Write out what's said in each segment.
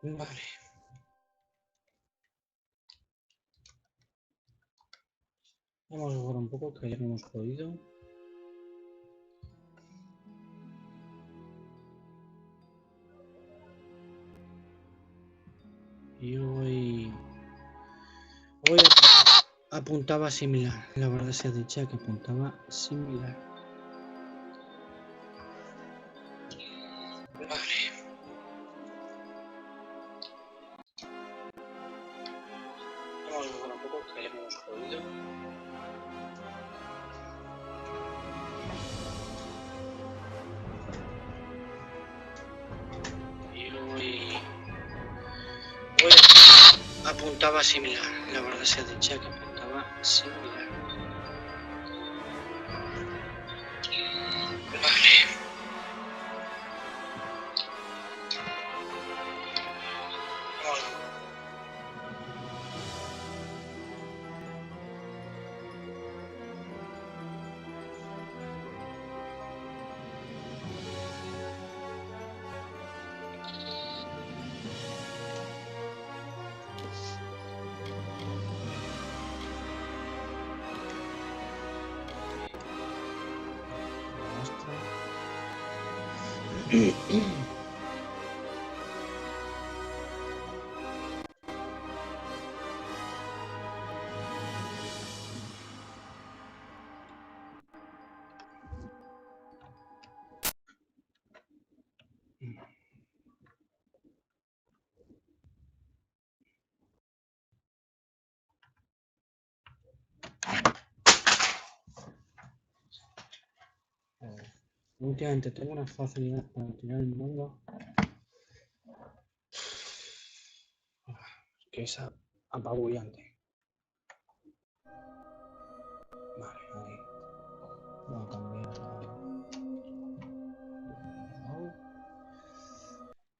Vale. Vamos a jugar un poco, que ayer no hemos podido. Y hoy apuntaba similar. La verdad se ha dicho que apuntaba similar. Vale. Vamos a jugar un poco, que ayer no hemos podido. Hoy apuntaba similar. La verdad se ha dicho que apuntaba similar. Vale. Últimamente tengo una facilidad para tirar el mando que es apabullante. Vale, ahí. Voy a cambiar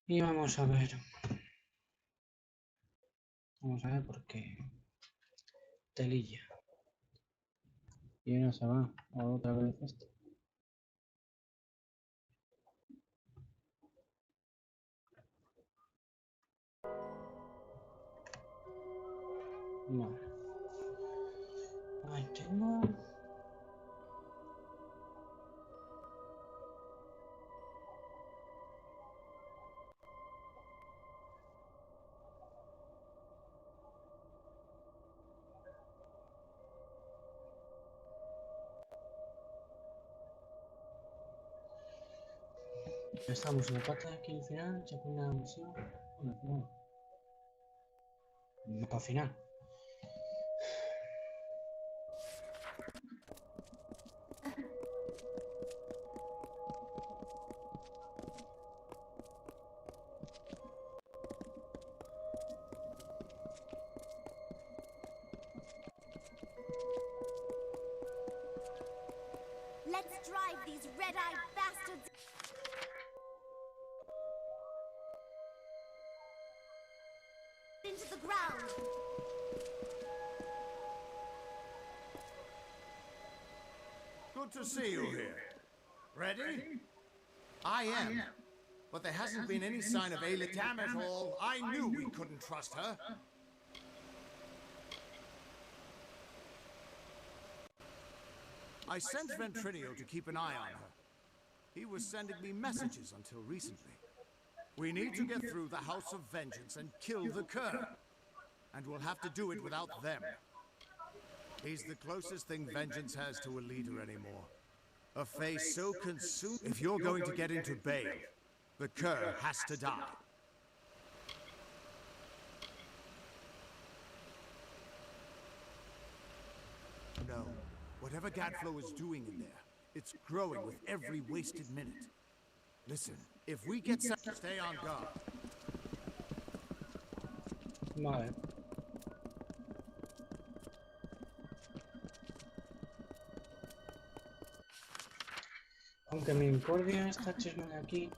y vamos a ver. Vamos a ver por qué. Telilla. Y ahora se va a otra vez esto. Vale. Ahí tengo. Ya estamos en la parte de aquí al final, ya con la misión. Bueno, no. Mapa final. Let's drive these red-eyed bastards into the ground. Good to see you here. Ready? I am. But there hasn't been any sign of Aelitam at all. I knew we couldn't trust her. I sent Ventrinio to keep an eye on her. He was sending me messages until recently. We need to get through the House of Vengeance and kill the Cur. And we'll have to do it without them. He's the closest thing Vengeance has to a leader anymore. A face so consumed. If you're going to get into Bale, the Cur has to die. No. Whatever Gadflow is doing in there, it's growing with every wasted minute. Listen, if we get set, stay on guard. Vale. Aunque me incordia esta chisma de aquí.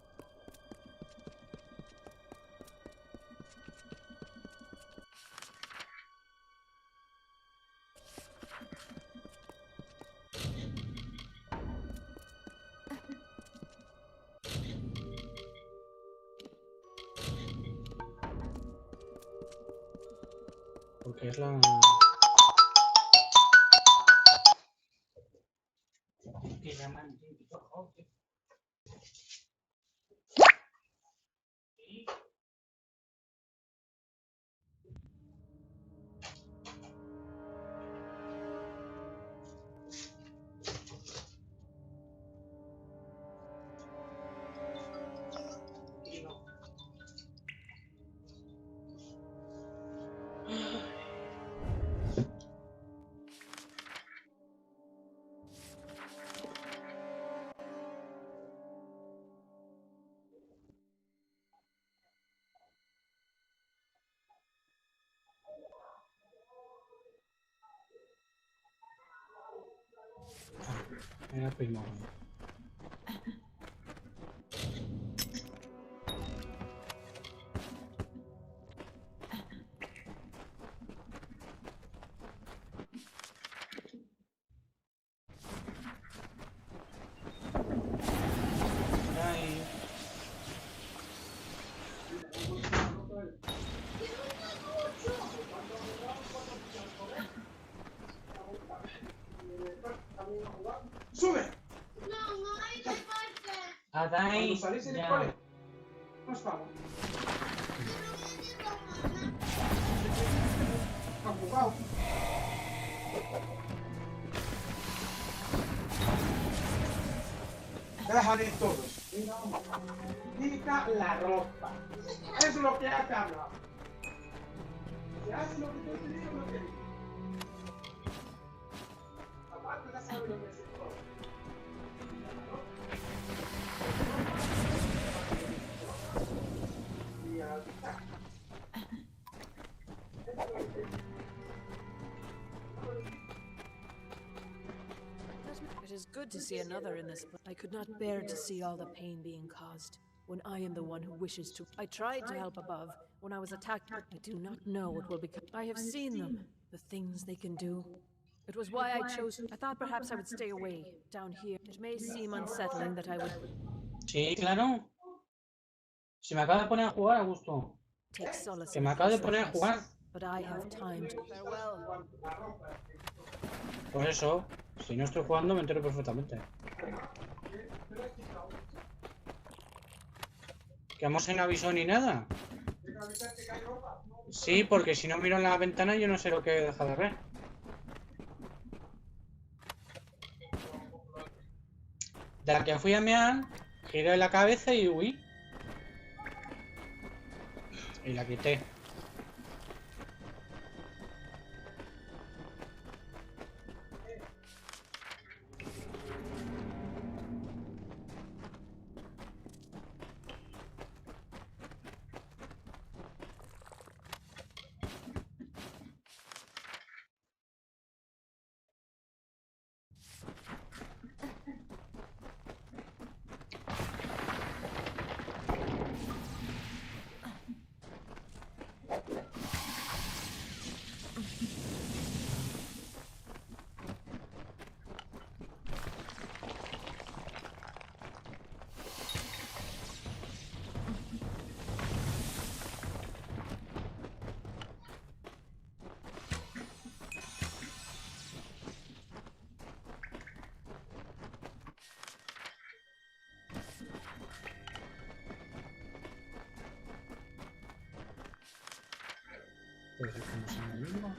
Porque es la... que llaman... Era primo. Ay. ¡Sube! Adai, Cuando salís en el ya. cole, nos vamos. Abogado. Dejan ir todos. Quita la ropa. Eso es lo que hace hablar. Si haces lo que yo te digo, lo que digo. Aparte ya sabes lo que es todo. It is good to see another in this, but I could not bear to see all the pain being caused. When I am the one who wishes to. I tried to help above when I was attacked, but I do not know what will become. I have seen them, the things they can do. It was why I chose. I thought perhaps I would stay away down here. It may seem unsettling that I would Sí, claro. Si me acabo de poner a jugar a gusto. take solace Que in me acabo de this poner a suffering, jugar. but I have time to. Farewell. Por eso, si no estoy jugando me entero perfectamente. ¿Que vamos sin aviso ni nada? Sí, porque si no miro en la ventana yo no sé lo que he dejado de ver. De la que fui a mear, giré la cabeza y huí. Y la quité. Pues estamos en lo mismo.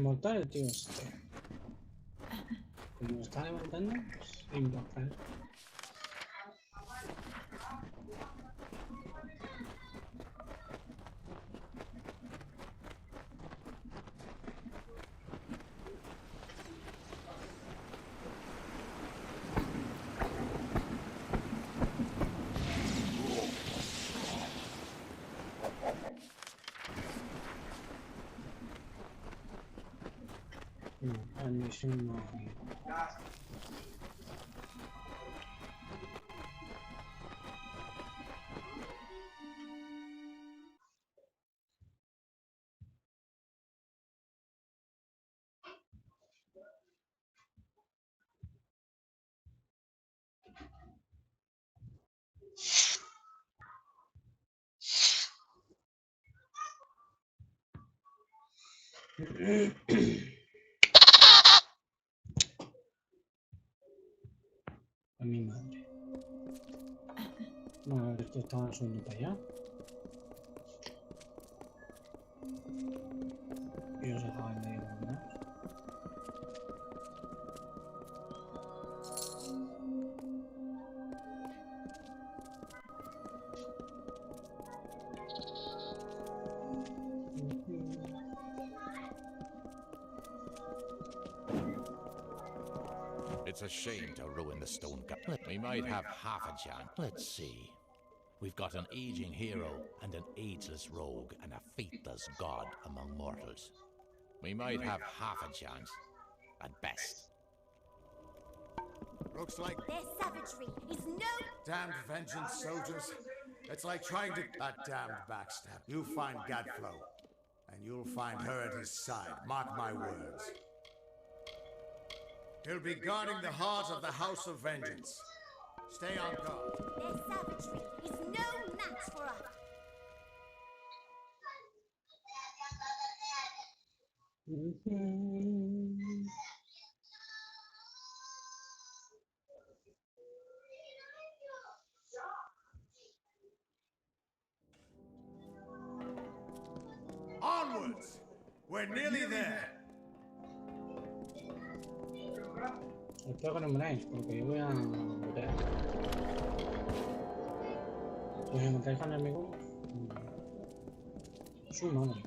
inmortal el tío este. Como está levantando, pues inmortal. No, admisión no. A mi madre. Bueno, esto estaba subiendo para allá. Y os acaban de mandar. It's a shame to ruin the stone gut. We might have half a chance. Let's see. We've got an aging hero and an ageless rogue and a faithless god among mortals. We might have half a chance, at best. Looks like Their savagery is no. damned vengeance soldiers. It's like trying to... That damned backstab. You find Gadflow, and you'll find her at his side. Mark my words. He'll be guarding the heart of the House of Vengeance. Stay on guard. Their savagery is no match for us. Onwards! We're nearly there. Espero que no muráis, porque yo voy a volver. Si os encontráis con enemigos, su madre.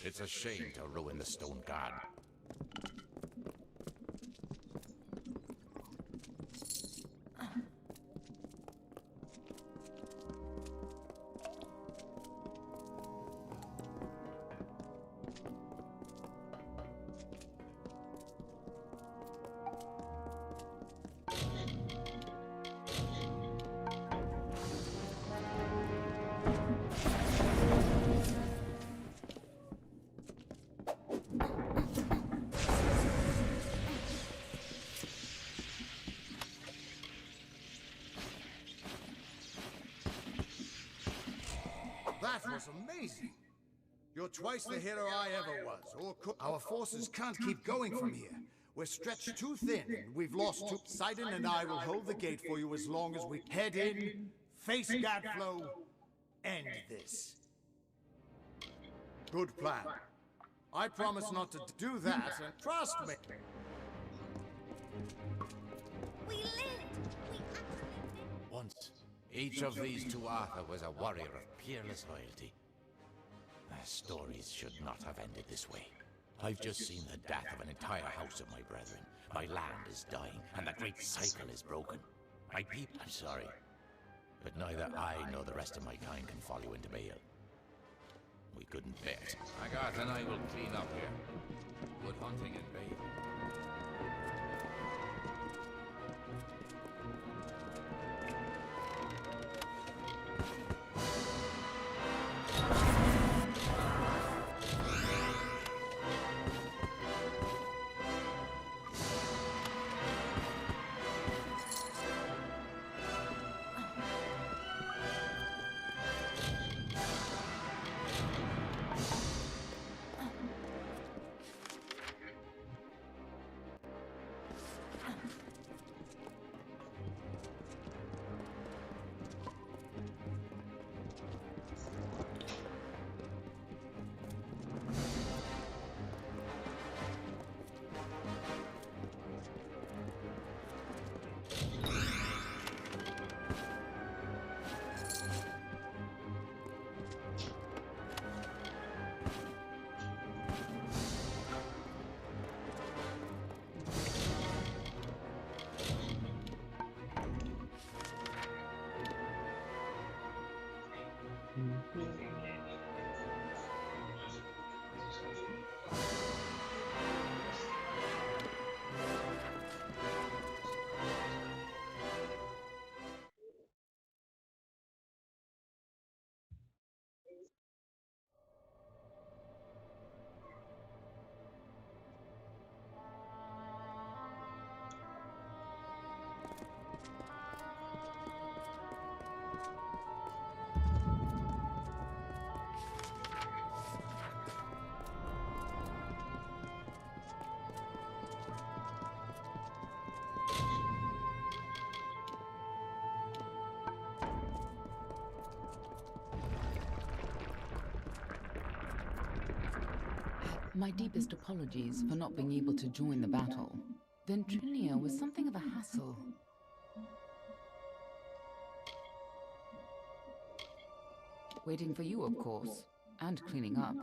It's a shame to ruin the stone guard. That was amazing. You're twice the hero I ever was. Our forces can't keep going from here. We're stretched too thin, and we've lost too... Sidon and I will hold the gate for you as long as we head in, face Gadflow, end this. Good plan. I promise not to do that, and trust me. We lived! We actually lived! Once, each of these two Arthur was a warrior of peerless loyalty. Their stories should not have ended this way. I've just seen the death of an entire house of my brethren. My land is dying, and the great cycle is broken. My people, I'm sorry, but neither I nor the rest of my kind can follow you into Bale. We couldn't bear it. Agarth and I will clean up here. Good hunting in Bale. My deepest apologies for not being able to join the battle. Ventrinia was something of a hassle. Waiting for you, of course, and cleaning up.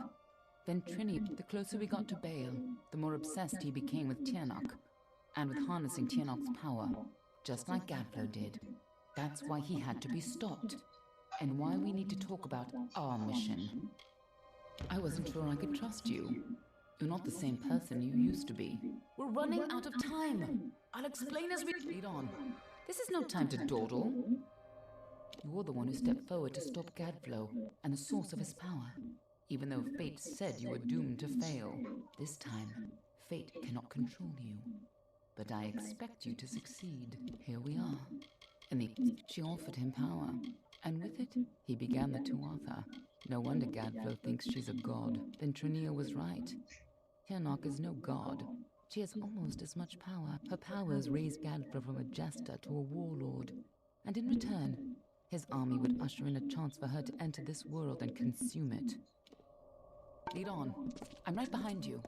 Ventrinia, the closer we got to Bale, the more obsessed he became with Tiernok, and with harnessing Tiernok's power, just like Gadflow did. That's why he had to be stopped, and why we need to talk about our mission. I wasn't sure I could trust you. You're not the same person you used to be. We're running out of time. I'll explain as we lead on. This is no time to dawdle. You're the one who stepped forward to stop Gadflow and the source of his power. Even though fate said you were doomed to fail, this time, fate cannot control you. But I expect you to succeed. Here we are. And she offered him power, and with it, he began the Tuatha. No wonder Gadflow thinks she's a god. Ventrinia was right. Tiernok is no god. She has almost as much power. Her powers raised Gadflow from a jester to a warlord. And in return, his army would usher in a chance for her to enter this world and consume it. Lead on. I'm right behind you.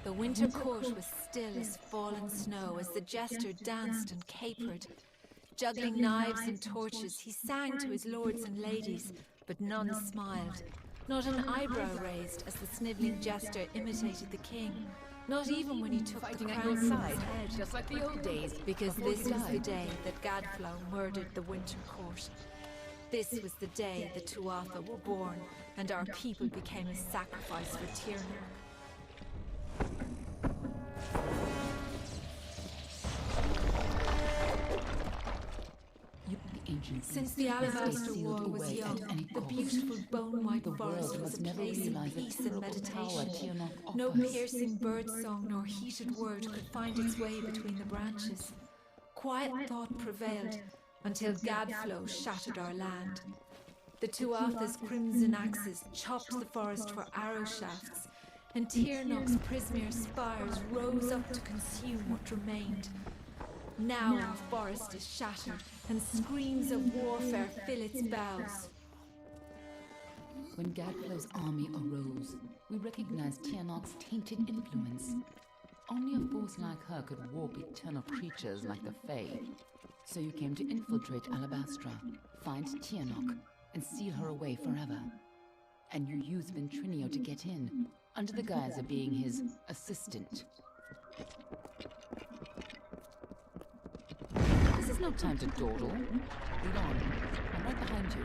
The winter court was still as fallen snow as the jester danced and capered. Juggling knives and torches, he sang to his lords and ladies, but none smiled. Not an eyebrow raised as the snivelling jester imitated the king. Not even when he took Fighting the at crown your from side, his head. just like the old days. Because before this you was the died. day that Gadflow murdered the winter court. This was the day the Tuatha were born, and our people became a sacrifice for Tiernan. The ancient Since the Alabaster War was away young, at any the cost. beautiful bone-white The forest world was must a never place of realize the peace and terrible power meditation. Tiernan No offers. piercing birdsong nor heated word could find its way between the branches. Quiet thought prevailed until Gadflow shattered our land. The Tuatha's crimson axes chopped the forest for arrow shafts, and Tiernoc's prismere spires rose up to consume what remained. Now our forest is shattered, and screams of warfare fill its boughs. When Gadflow's army arose, we recognized Tiernoc's tainted influence. Only a force like her could warp eternal creatures like the Fae. So you came to infiltrate Alabastra, find Tiernoc, and seal her away forever. And you used Ventrinio to get in, under the guise of being his assistant. This is no time to dawdle. Lead on. I'm right behind you.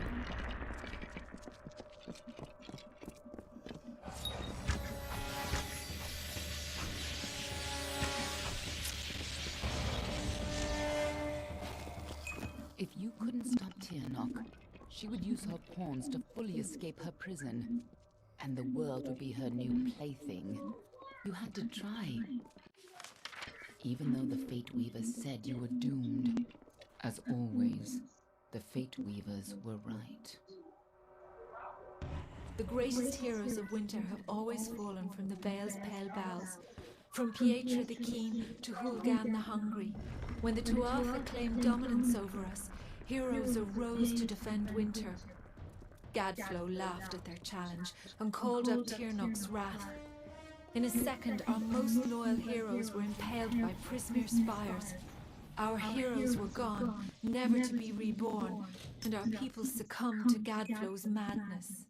If you couldn't stop Tiernoc, she would use her pawns to fully escape her prison, and the world would be her new plaything. You had to try. Even though the Fate Weavers said you were doomed. As always, the Fate Weavers were right. The greatest heroes of winter have always fallen from the Vale's pale boughs, from Pietra the Keen to Hulgan the Hungry. When the Tuatha claimed dominance over us, heroes arose to defend winter. Gadflow laughed at their challenge and called up Tiernoc's wrath. In a second, our most loyal heroes were impaled by Prismere spires. Our heroes were gone, never to be reborn, and our people succumbed to Gadflow's madness.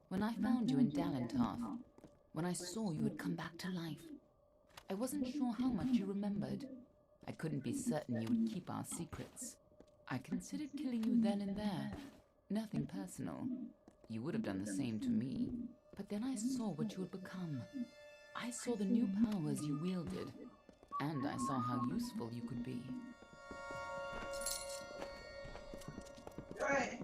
When I found you in Dalentarth, when I saw you had come back to life, I wasn't sure how much you remembered. I couldn't be certain you would keep our secrets. I considered killing you then and there. Nothing personal. You would have done the same to me. But then I saw what you had become. I saw the new powers you wielded. And I saw how useful you could be. Hey.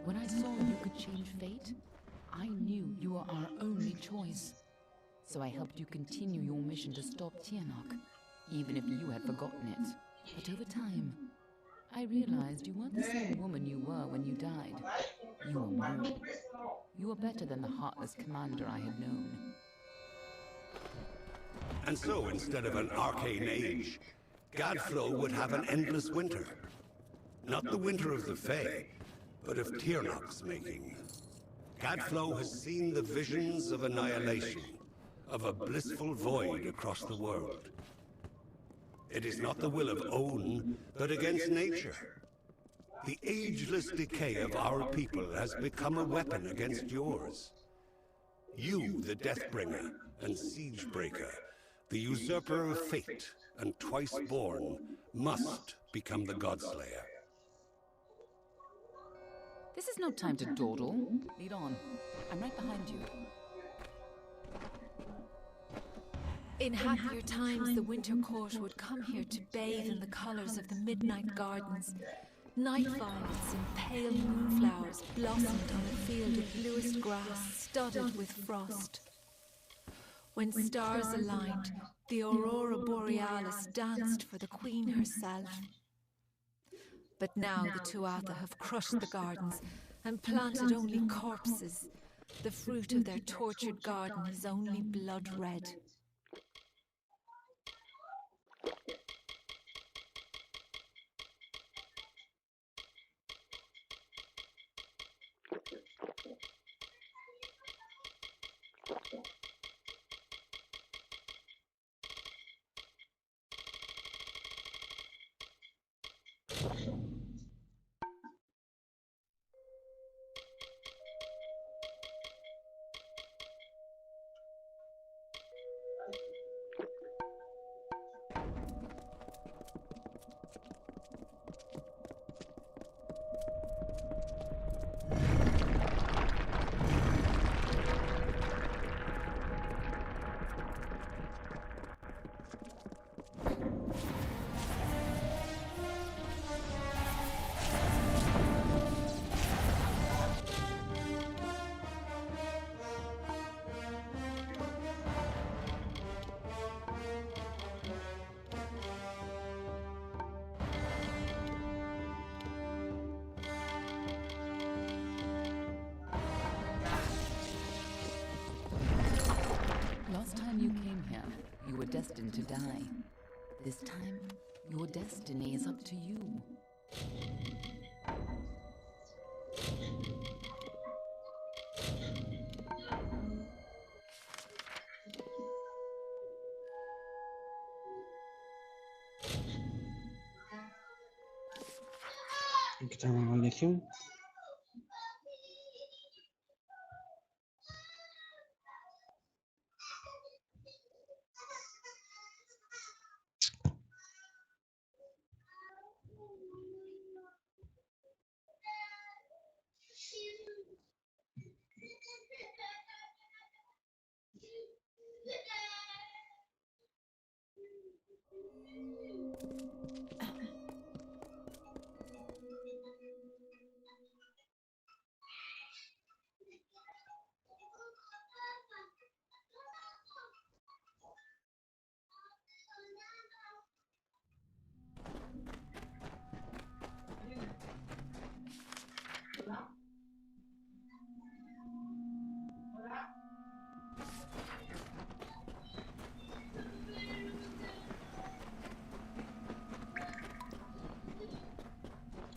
When I saw you could change fate, I knew you were our only choice. So I helped you continue your mission to stop Tiernoc, even if you had forgotten it. But over time, I realized you weren't the same woman you were when you died. You were more. You were better than the heartless commander I had known. And so, instead of an arcane age, Gadflow would have an endless winter. Not the winter of the Fae, but of Tiernoc's making. Gadflow has seen the visions of annihilation, of a blissful void across the world. It is not the will of Own, but against nature. The ageless decay of our people has become a weapon against yours. You, the Deathbringer and Siegebreaker, the usurper of fate and twice born, must become the Godslayer. This is no time to dawdle. Lead on. I'm right behind you. In happier times, the winter court would come here to bathe in the colors of the midnight gardens. Night violets and pale moonflowers blossomed on a field of bluest grass studded with frost. When stars aligned, the Aurora Borealis danced for the Queen herself. But now the Tuatha have crushed the gardens and planted only corpses. The fruit of their tortured garden is only blood red. Last time you came here, you were destined to die. This time, your destiny is up to you. Aquí está una maldición.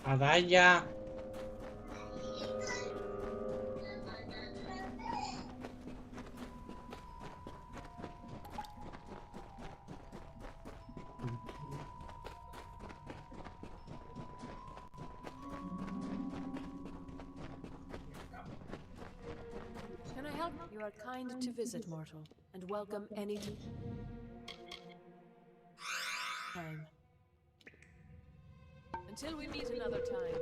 Adaya. Can I help? You are kind to visit, mortal, and welcome any time. Until we meet another time.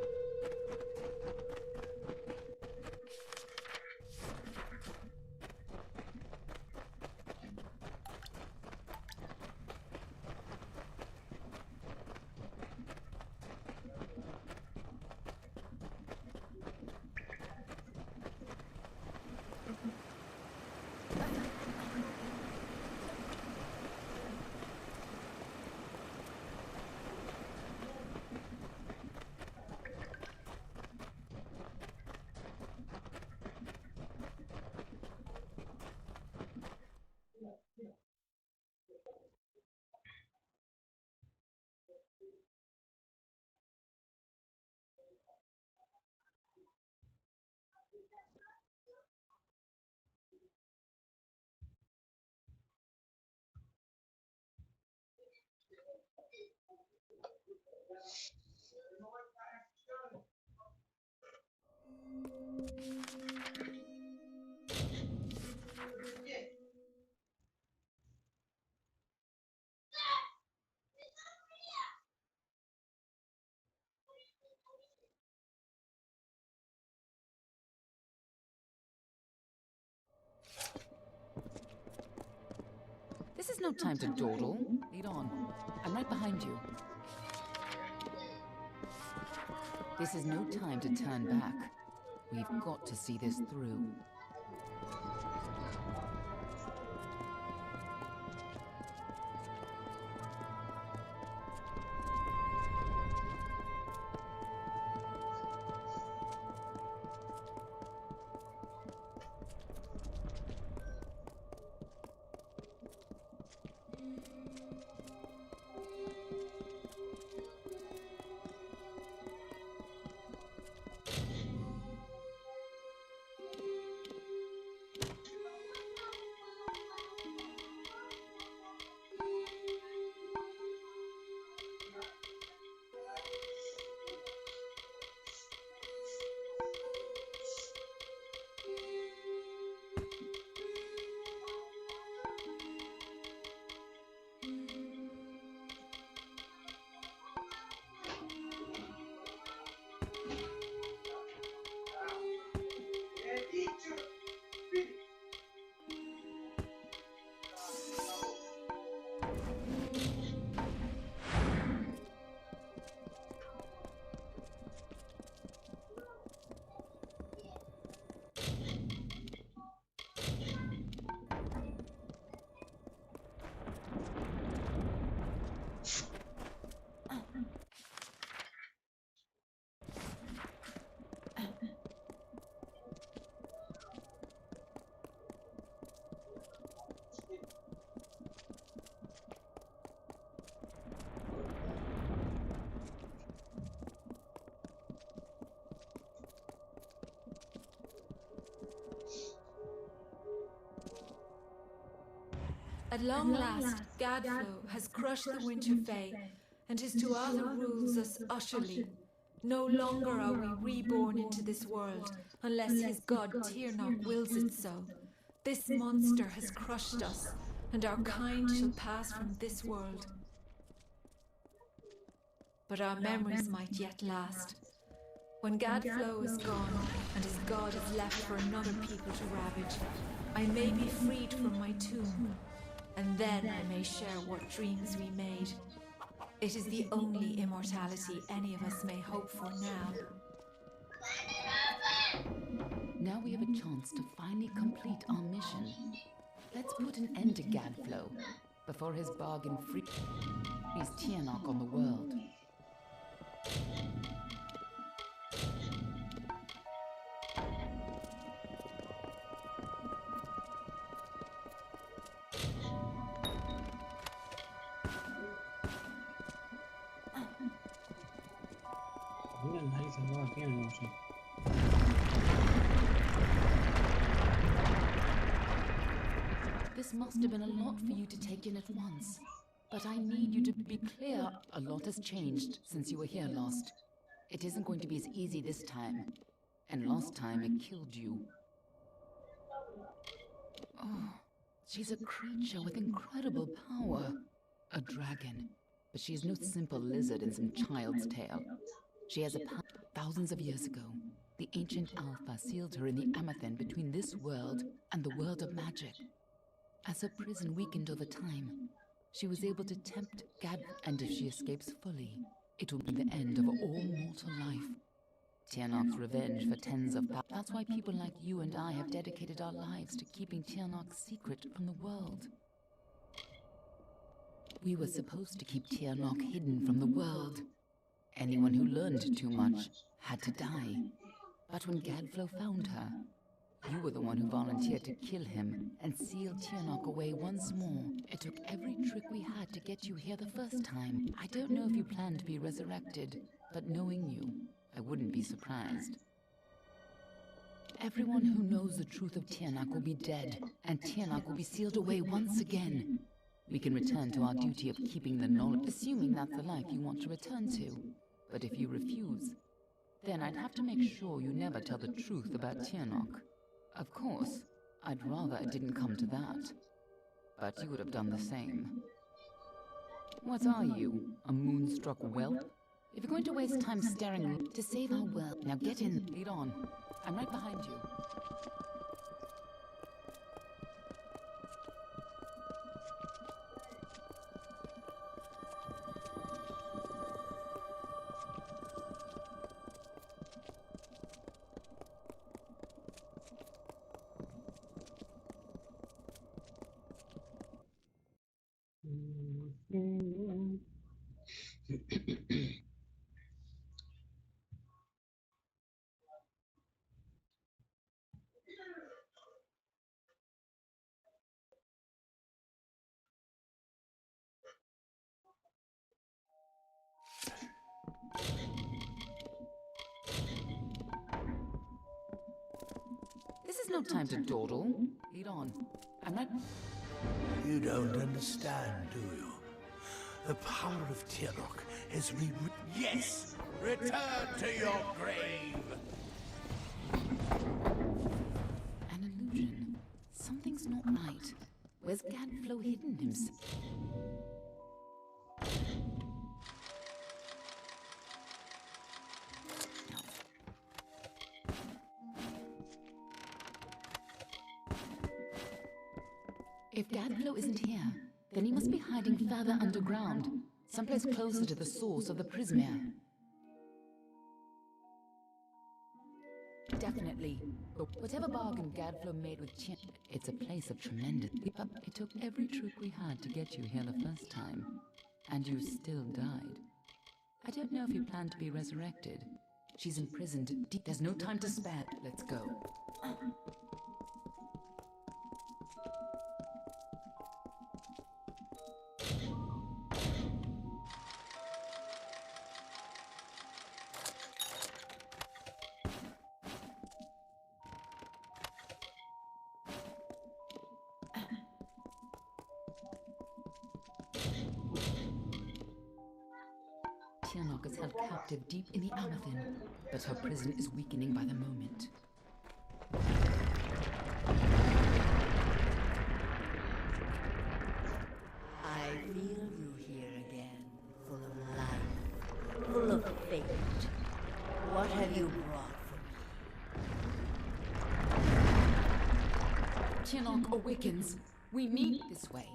This is no time to dawdle. Lead on. I'm right behind you. This is no time to turn back. We've got to see this through. At long last, Gadflow has crushed the Winter Fae, and his Tuatha rules us utterly. No longer are we reborn into this world, unless his god Tirnoch wills it so. This monster has crushed us, and our kind shall pass from this world. But our memories might yet last. When Gadflow is gone, and his god is left for another people to ravage, I may be freed from my tomb, and then I may share what dreams we made. It is the only immortality any of us may hope for now. Now we have a chance to finally complete our mission. Let's put an end to Gadflow before his bargain frees Tirnoch on the world. ¿Dónde narices va aquí? No sé. This must have been a lot for you to take in at once. But I need you to be clear. A lot has changed since you were here last. It isn't going to be as easy this time. And last time it killed you. Oh, she's a creature with incredible power. A dragon. But she is no simple lizard in some child's tale. She has a power. Thousands of years ago, the ancient Alpha sealed her in the Amethyst between this world and the world of magic. As her prison weakened over time, she was able to tempt Gad, and if she escapes fully, it will be the end of all mortal life. Tirnoch's revenge for tens of thousands. That's why people like you and I have dedicated our lives to keeping Tirnoch's secret from the world. We were supposed to keep Tirnoch hidden from the world. Anyone who learned too much had to die. But when Gadflow found her, you were the one who volunteered to kill him and seal Tirnoch away once more. It took every trick we had to get you here the first time. I don't know if you plan to be resurrected, but knowing you, I wouldn't be surprised. Everyone who knows the truth of Tirnoch will be dead, and Tirnoch will be sealed away once again. We can return to our duty of keeping the knowledge, assuming that's the life you want to return to. But if you refuse, then I'd have to make sure you never tell the truth about Tirnoch. Of course, I'd rather it didn't come to that. But you would have done the same. What are you, a moonstruck whelp? If you're going to waste time staring to save our world, now get in, lead on. I'm right behind you. This is no time to dawdle. Lead on. I'm not... You don't understand, do you? The power of Tirnoch has Yes! Return to your grave! An illusion. Something's not right. Where's Gadflow hidden himself? If Gadflow isn't here, then he must be hiding further underground, someplace closer to the source of the Prismere. Definitely. But whatever bargain Gadflow made with Chin, it's a place of tremendous... But it took every trick we had to get you here the first time. And you still died. I don't know if you plan to be resurrected. She's imprisoned deep. There's no time to spare. Let's go. Tiernok is held captive deep in the Amathin, but her prison is weakening by the moment. I feel you here again, full of life, full of fate. What have you brought for me? Tiernok awakens. We need this way.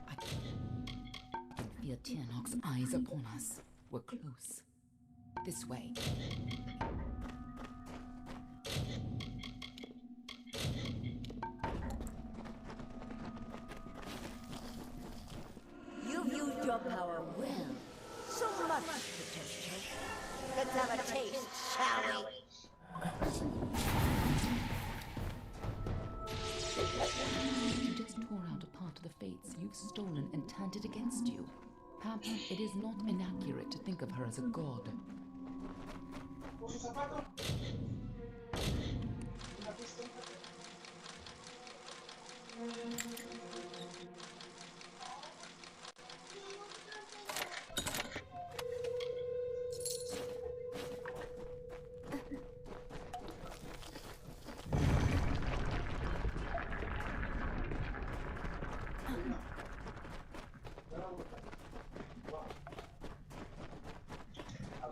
I can feel Tiernok's eyes upon us. We're close. This way. You've used your power well. So much potential. Let's have a taste, shall we? You just tore out a part of the fates you've stolen and turned it against you. Perhaps it is not inaccurate to think of her as a god.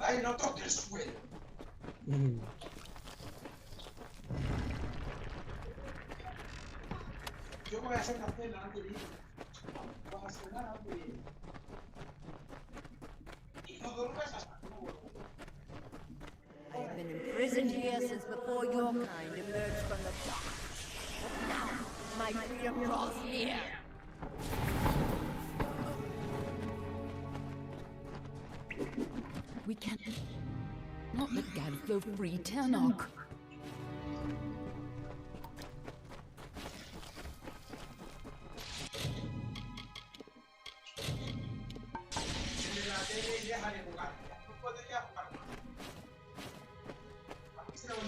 Ay, no toque el suelo. Yo voy a hacer una cena antes de ir. Vas a cenar antes de ir. Y no duermes hasta que no vuelvas. I've been imprisoned here since before your kind emerged from the dark. But now, my freedom draws near. We can't not let Gadflow free Tiernok. Deja de jugar. No puedes ya jugar. Aquí se lo no.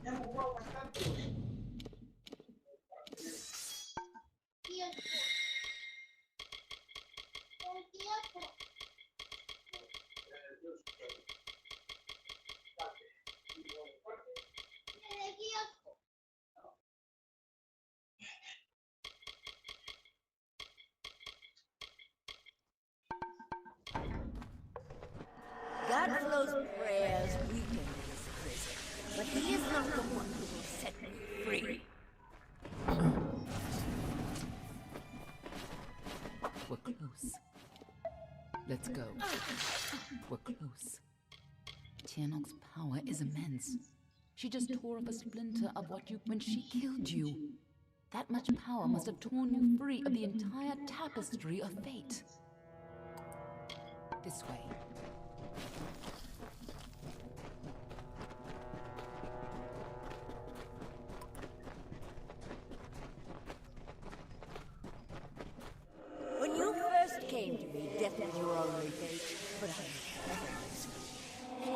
Ya hemos jugado bastante. Godflow's prayers weaken his prison, but he is not the one who will set me free. We're close. Let's go. We're close. Tiernok's power is immense. She just tore up a splinter of what you when she killed you. That much power must have torn you free of the entire tapestry of fate. This way. When you first came to me, death was your only fate, but I had others.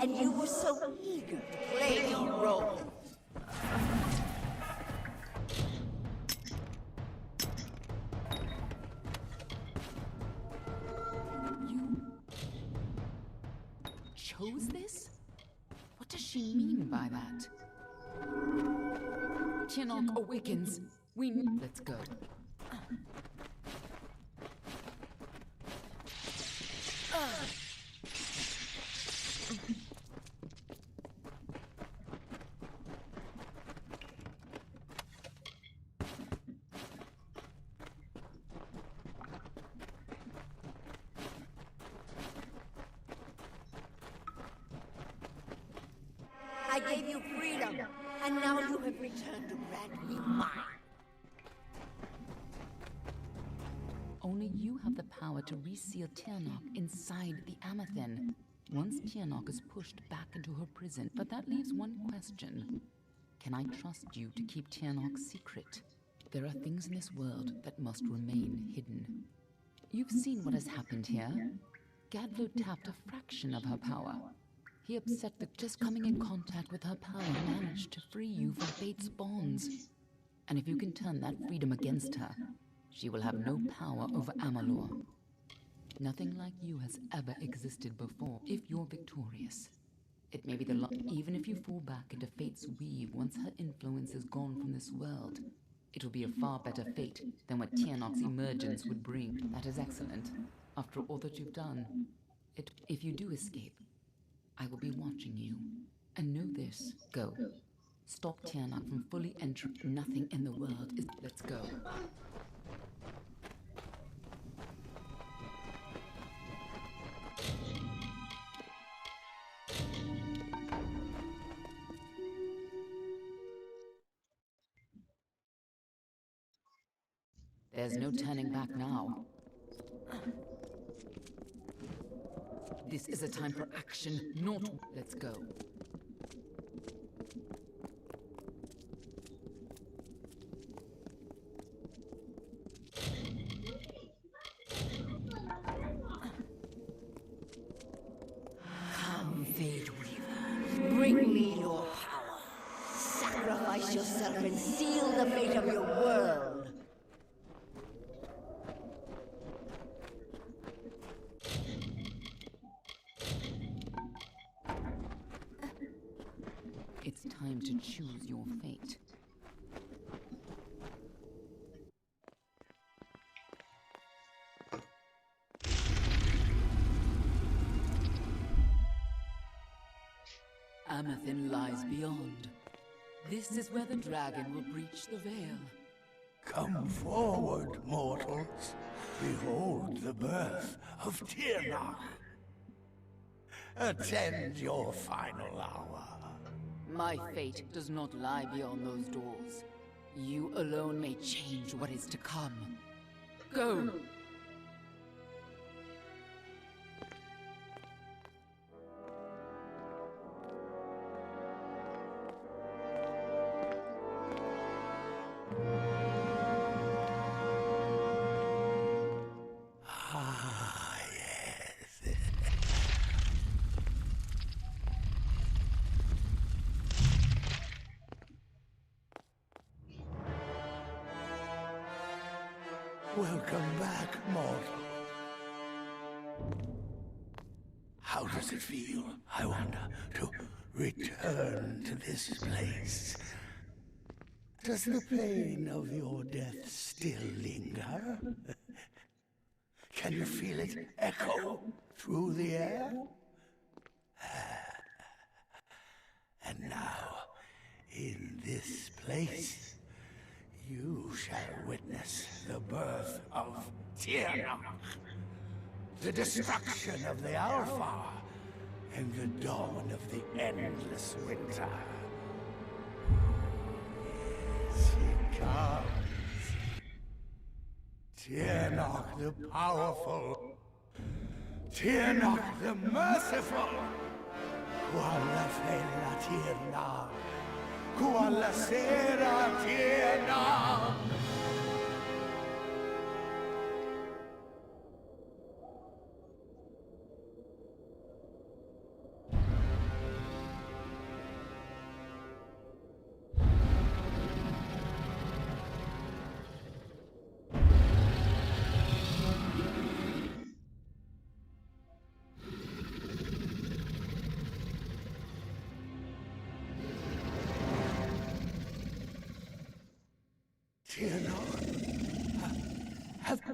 And you were so eager to play your role. Chose this? What does she mean by that? Tiernok awakens. Let's go. I gave you freedom, and now you have returned to grant me mine. Only you have the power to reseal Tiernok inside the Amathin. Once Tiernok is pushed back into her prison, but that leaves one question. Can I trust you to keep Tiernok's secret? There are things in this world that must remain hidden. You've seen what has happened here. Gadflow tapped a fraction of her power. He upset the just coming in contact with her power managed to free you from fate's bonds. And if you can turn that freedom against her, she will have no power over Amalur. Nothing like you has ever existed before. If you're victorious, it may be even if you fall back into fate's weave once her influence is gone from this world, it will be a far better fate than what Tiernok's emergence would bring. That is excellent. After all that you've done, if you do escape, I will be watching you. And know this. Go. Stop Tiernok from fully entering. Nothing in the world is... Let's go. There's no turning back now. This is a time for action, not... Let's go. Come, Fate Weaver. Bring me your power. Sacrifice yourself and seal the fate of your world. It's time to choose your fate. Amathin lies beyond. This is where the dragon will breach the veil. Come forward, mortals. Behold the birth of Tiernok. Attend your final hour. My fate does not lie beyond those doors. You alone may change what is to come. Go! Ah, yes. Welcome back, mortal. How does it feel, I wonder, to return to this place? Does the pain of your death still linger? Can you feel it echo through the air? And now, in this place, you shall witness the birth of Tiernok, the destruction of the Alpha, and the dawn of the endless winter. Yes, he comes. Tiernok the powerful, Tiernok the merciful. Kuala fela Tiernok, Kuala sera Tiernok.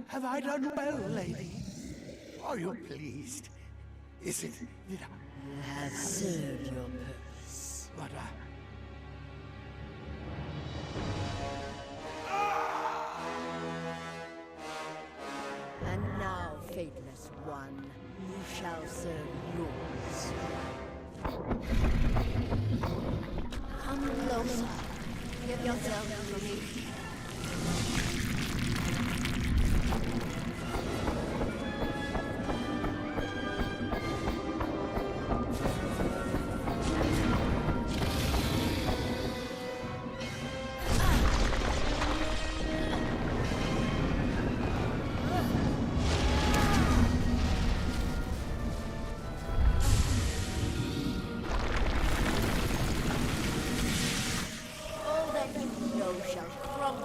Have I done well, lady? Are you pleased? Is it that You have served your purpose. But And now, faithless one, you shall serve yours. Come closer. Give yourself to me.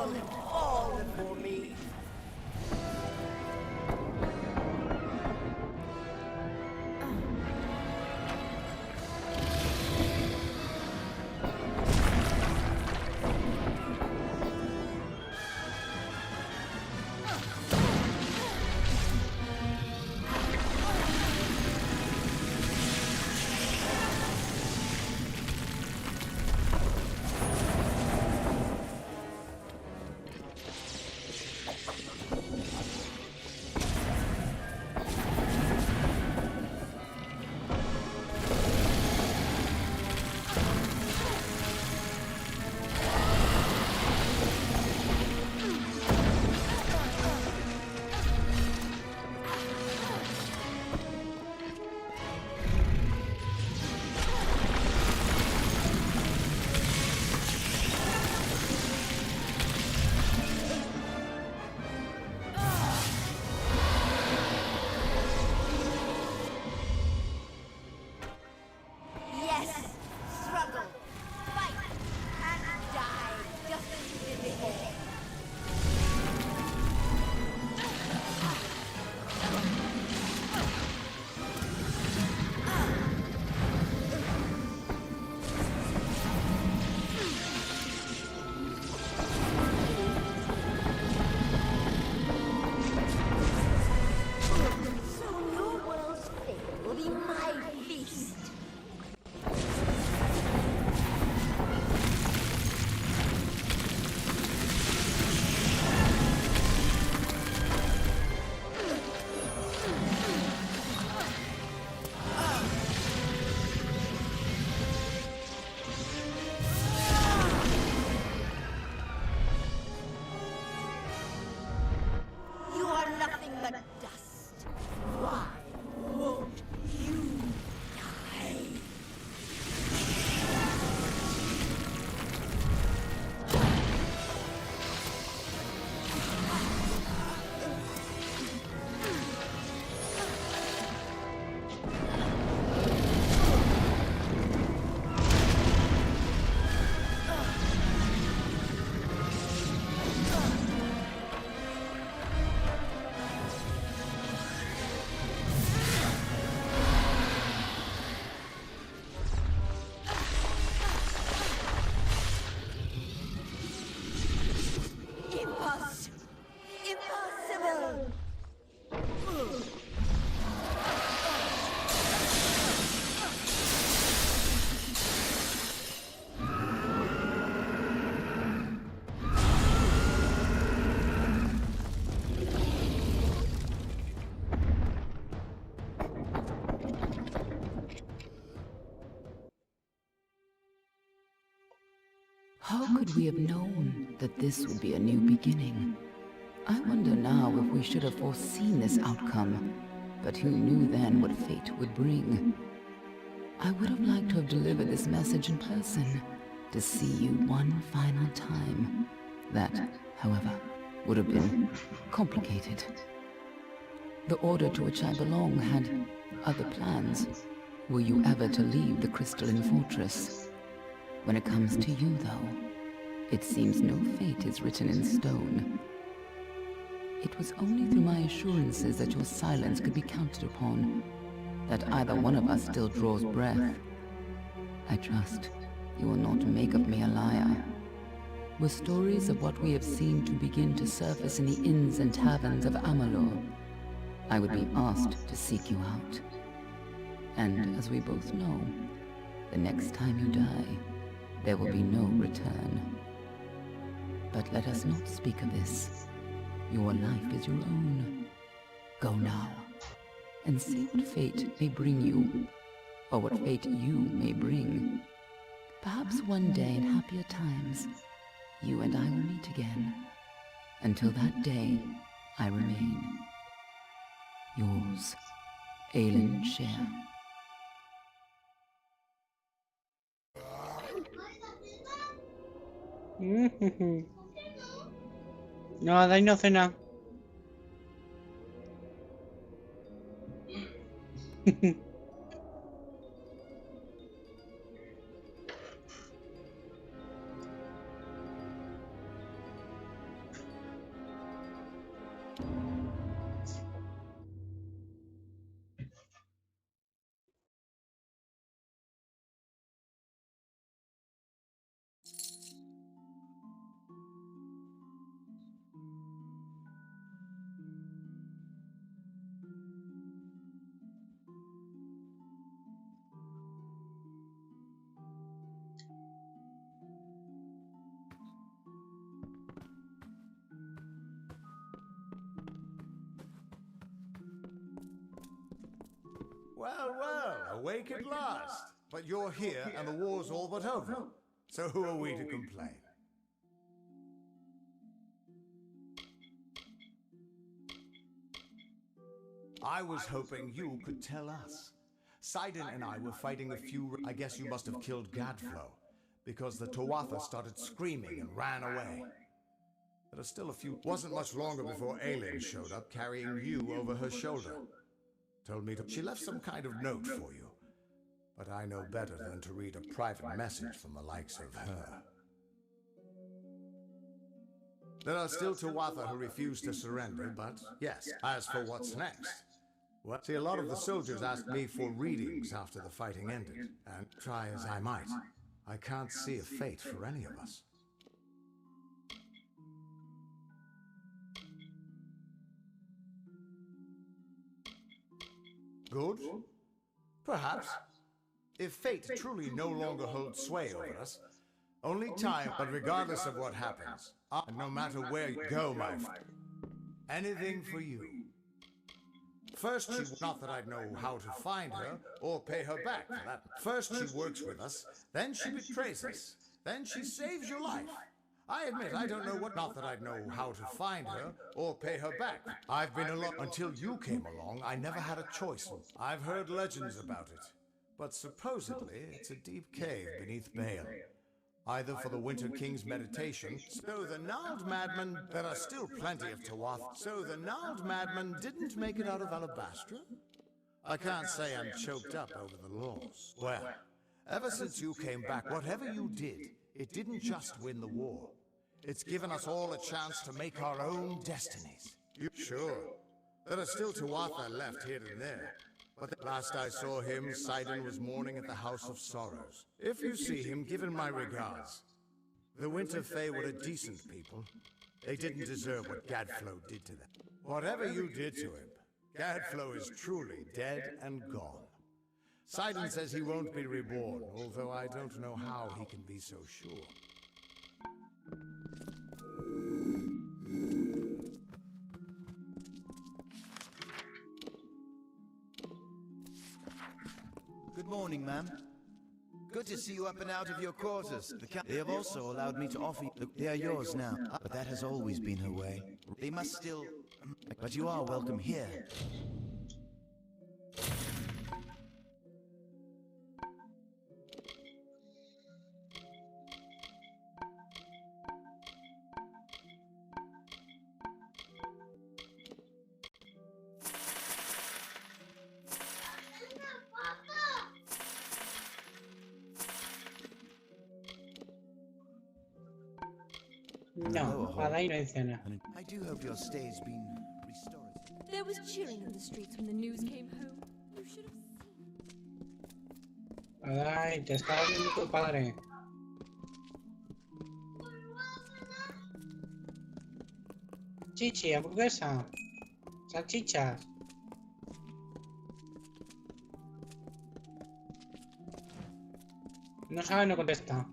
struggle all for me. How could we have known that this would be a new beginning? I wonder now if we should have foreseen this outcome, but who knew then what fate would bring? I would have liked to have delivered this message in person, to see you one final time. That, however, would have been complicated. The order to which I belong had other plans. Were you ever to leave the crystalline fortress? When it comes to you, though, it seems no fate is written in stone. It was only through my assurances that your silence could be counted upon, that either one of us still draws breath. I trust you will not make of me a liar. Were stories of what we have seen to begin to surface in the inns and taverns of Amalur, I would be asked to seek you out. And as we both know, the next time you die, there will be no return. But let us not speak of this. Your life is your own. Go now, and see what fate may bring you, or what fate you may bring. Perhaps one day in happier times, you and I will meet again. Until that day, I remain yours, Aelin Share. No, dais no cena. Well, well, awake at last. But you're here and the war's all but over. So who are we to complain? I was hoping you could tell us. Sidon and I were fighting a few... I guess you must have killed Gadflow, because the Tuatha started screaming and ran away. There are still a few... Wasn't much longer before Aelin showed up, carrying you over her shoulder. Told me to... She left some kind of note for you, but I know better than to read a private message from the likes of her. There are still Tuatha who refuse to surrender, but yes, as for what's next... Well, see, a lot of the soldiers asked me for readings after the fighting ended, and try as I might, I can't see a fate for any of us. Good? Perhaps. If fate truly no longer holds sway over us, only time, but regardless of what happens, no matter where you go, my friend, anything for you. First, not that I'd know how to find her, or pay her back for that. First she works with us, then she betrays us, then she saves your life. I admit, I don't know what, not that I'd know how to find her, or pay her back. I've been alone, until you came along, I never had a choice. I've heard legends about it, but supposedly it's a deep cave beneath Bale. Either for the Winter King's meditation, so the gnarled madman, there are still plenty of Tuatha, so the gnarled madman didn't make it out of Alabastra? I can't say I'm choked up over the laws. Well, ever since you came back, whatever you did, it didn't just win the war. It's given us all a chance to make our own destinies. Sure, there are still Tuatha left here and there. But the last I saw him, Sidon was mourning at the House of Sorrows. If you see him, give him my regards. The Winter Fae were a decent people. They didn't deserve what Gadflow did to them. Whatever you did to him, Gadflow is truly dead and gone. Sidon says he won't be reborn, although I don't know how he can be so sure. Good morning, ma'am. Good to see you up and out of your quarters. They have also allowed me to offer you... They are yours now, but that has always been her way. They must still... But you are welcome here. No, para ir a escena. I do hope your stay's been restorative. There was cheering in the streets when the news came home. You should have seen. Ay, te estaba viendo tu padre. Chichi, hamburguesa. Salchichas. No sabe, no contesta.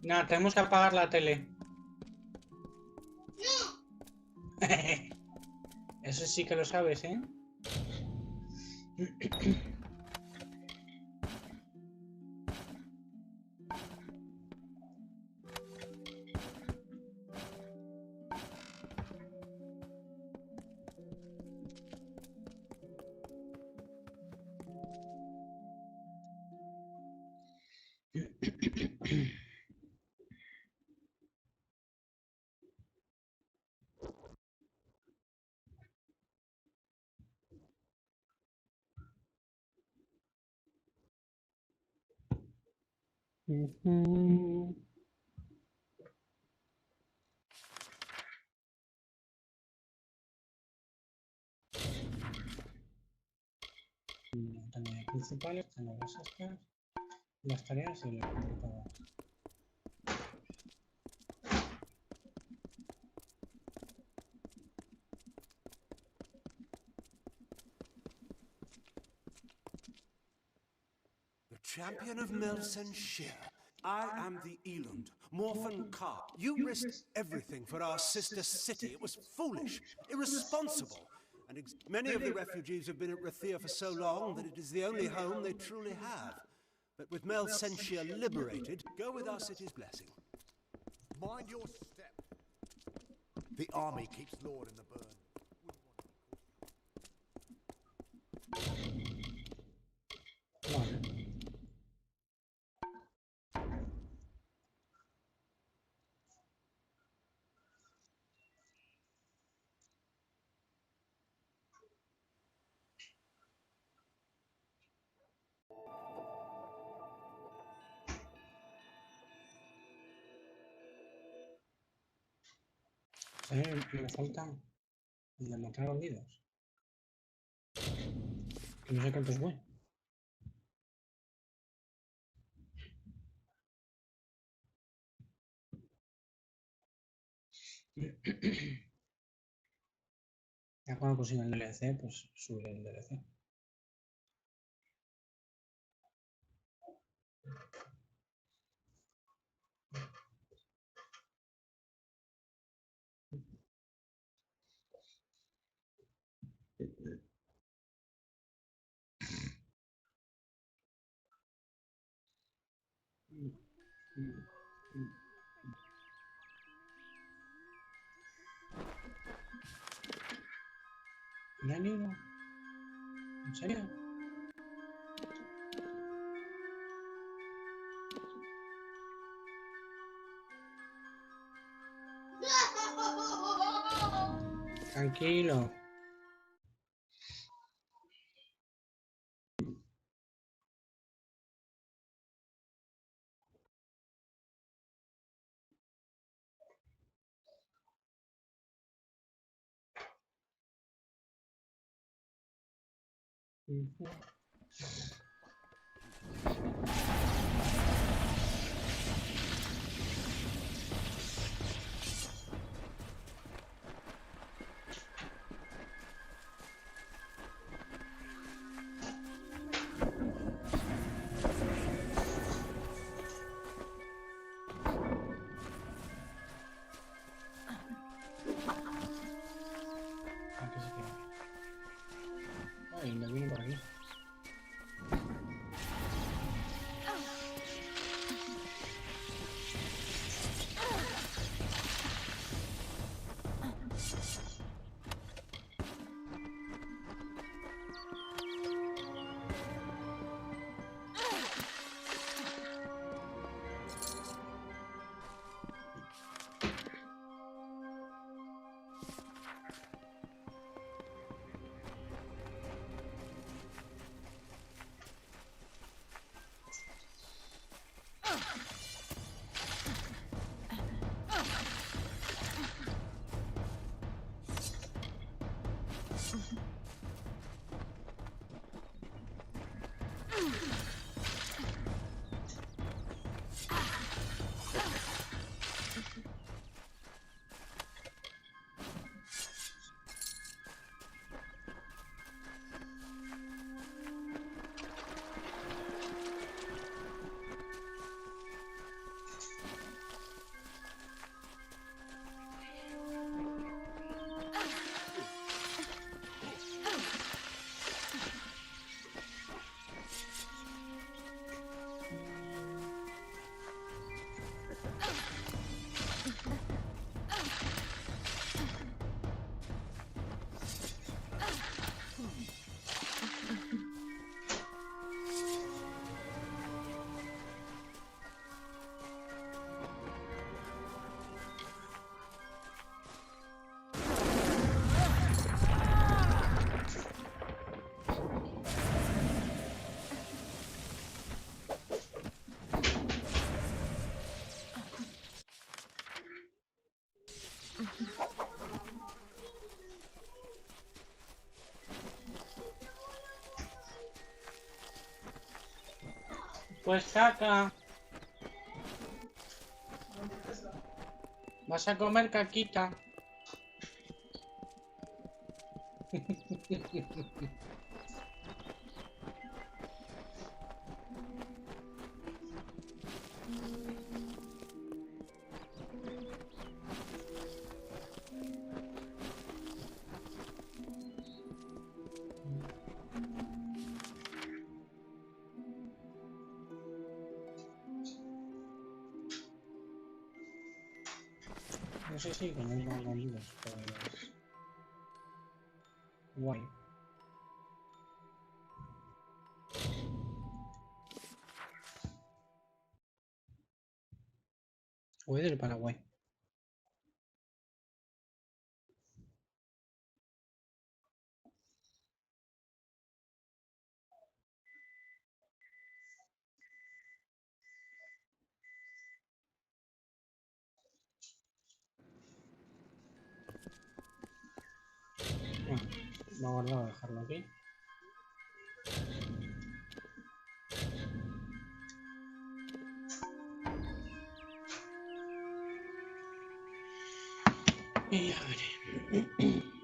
No, tenemos que apagar la tele. Eso sí que lo sabes, ¿eh? Tareas principales, tengo las estas, las tareas y la computadora. Champion of Melsenshire. I am the Elund, Morphin Carr. You risked everything for our sister city. It was foolish, irresponsible, And many of the refugees have been at Rathir for so long that it is the only home they truly have. But with Mel Sentia liberated, go with us at his blessing. Mind your step. The army keeps Lord in the burn. Vale. Me falta el de matar bandidos. Que no sé cuántos voy. Ya cuando consiga el DLC, pues subiré el DLC. ¿No hay ni uno? ¿En serio? Tranquilo. Aquí se queda. Ay, me viene por aquí. Pues saca. Vas a comer caquita. No sé si con los bandidos, pues... Guay. O es del Paraguay. Bueno, lo he guardado, dejarlo aquí. Y a ver.